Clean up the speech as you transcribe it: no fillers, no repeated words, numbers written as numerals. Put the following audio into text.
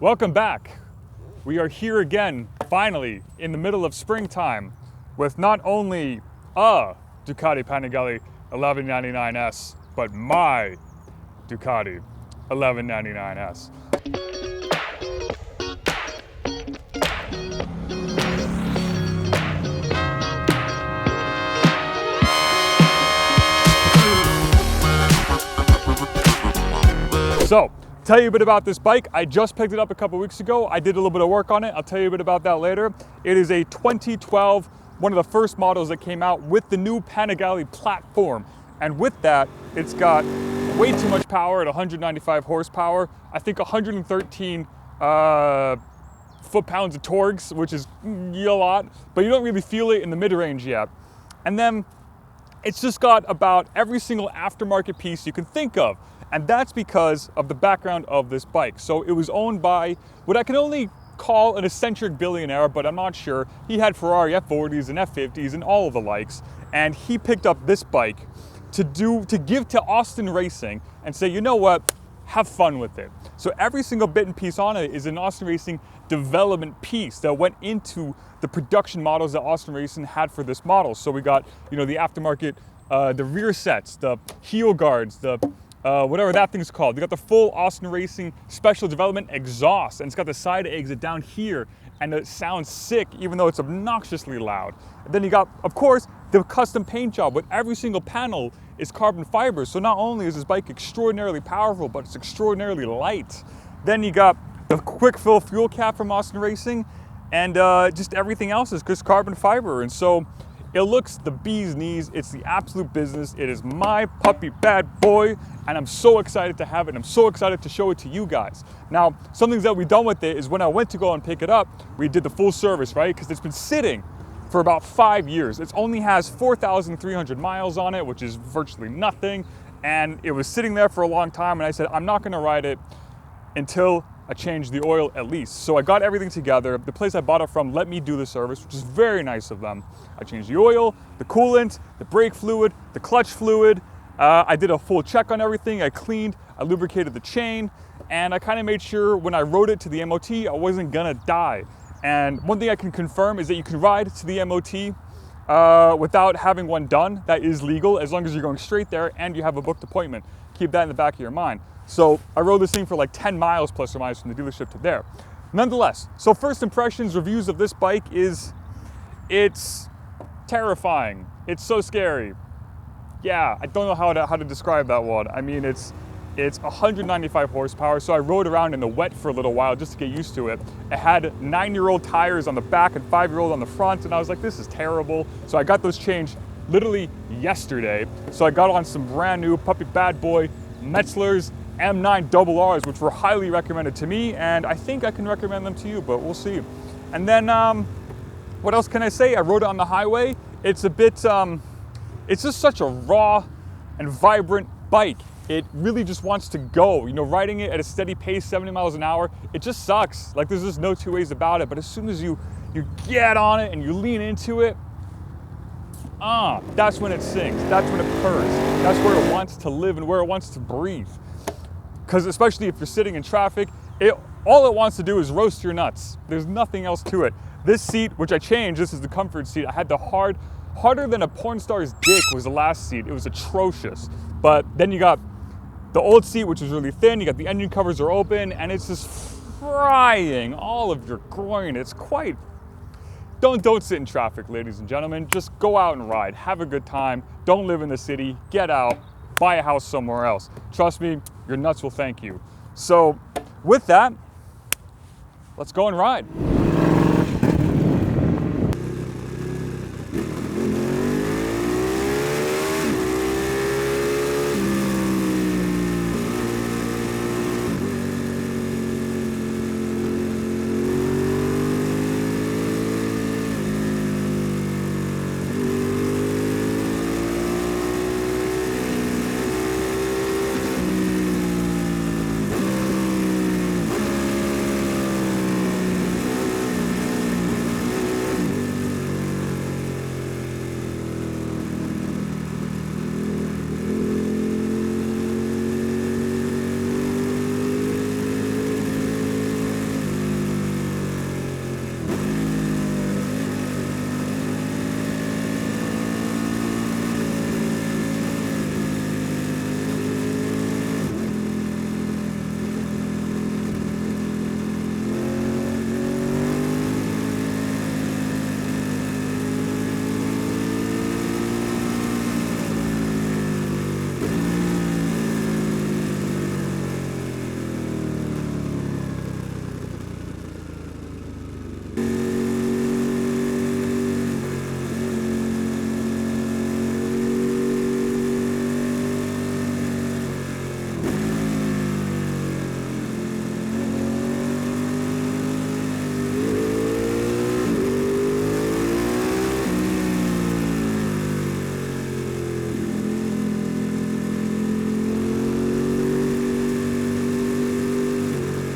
Welcome back. We are here again, finally, in the middle of springtime, with not only a Ducati Panigale 1199s, but my Ducati 1199s. So, tell you a bit about this bike. I just picked it up a couple weeks ago. I did a little bit of work on it. I'll tell you a bit about that later. It is a 2012, one of the first models that came out with the new Panigale platform. And with that, it's got way too much power at 195 horsepower. I think 113 foot-pounds of torques, which is a lot, but you don't really feel it in the mid-range yet. And then it's just got about every single aftermarket piece you can think of. And that's because of the background of this bike. So it was owned by what I can only call an eccentric billionaire, but I'm not sure. He had Ferrari F40s and F50s and all of the likes. And he picked up this bike to give to Austin Racing and say, you know what, have fun with it. So every single bit and piece on it is an Austin Racing development piece that went into the production models that Austin Racing had for this model. So we got, you know, the aftermarket, the rear sets, the heel guards, the whatever that thing's called. We got the full Austin Racing special development exhaust, and it's got the side exit down here, and it sounds sick even though it's obnoxiously loud. And then you got, of course, the custom paint job with every single panel is carbon fiber. So not only is this bike extraordinarily powerful, but it's extraordinarily light. Then you got the quick fill fuel cap from Austin Racing, and just everything else is just carbon fiber. And so it looks the bee's knees. It's the absolute business. It is my puppy bad boy, and I'm so excited to have it. And I'm so excited to show it to you guys. Now, some things that we've done with it is when I went to go and pick it up, we did the full service, right? Because it's been sitting for about 5 years. It only has 4,300 miles on it, which is virtually nothing. And it was sitting there for a long time, and I said, I'm not gonna ride it until I changed the oil at least. So I got everything together. The place I bought it from let me do the service, which is very nice of them. I changed the oil, the coolant, the brake fluid, the clutch fluid. I did a full check on everything. I cleaned, I lubricated the chain, and I kind of made sure when I rode it to the MOT, I wasn't gonna die. And one thing I can confirm is that you can ride to the MOT without having one done. That is legal as long as you're going straight there and you have a booked appointment. Keep that in the back of your mind. So I rode this thing for like 10 miles plus or minus from the dealership to there. Nonetheless, so first impressions, reviews of this bike is, it's terrifying. It's so scary. Yeah, I don't know how to describe that one. I mean, it's 195 horsepower, so I rode around in the wet for a little while just to get used to it. It had 9-year-old tires on the back and 5-year-old on the front, and I was like, this is terrible. So I got those changed literally yesterday. So I got on some brand new puppy bad boy Metzelers M9RRs, which were highly recommended to me, and I think I can recommend them to you, but we'll see. And then, what else can I say? I rode it on the highway. It's a bit, it's just such a raw and vibrant bike. It really just wants to go. You know, riding it at a steady pace, 70 miles an hour, it just sucks. Like, there's just no two ways about it. But as soon as you get on it and you lean into it, that's when it sings. That's when it purrs. That's where it wants to live and where it wants to breathe. Because especially if you're sitting in traffic, all it wants to do is roast your nuts. There's nothing else to it. This seat, which I changed, this is the comfort seat. I had the harder than a porn star's dick was the last seat. It was atrocious. But then you got the old seat, which is really thin. You got the engine covers are open, and it's just frying all of your groin. It's quite, don't sit in traffic, ladies and gentlemen. Just go out and ride, have a good time. Don't live in the city, get out, buy a house somewhere else. Trust me, your nuts will thank you. So with that, let's go and ride.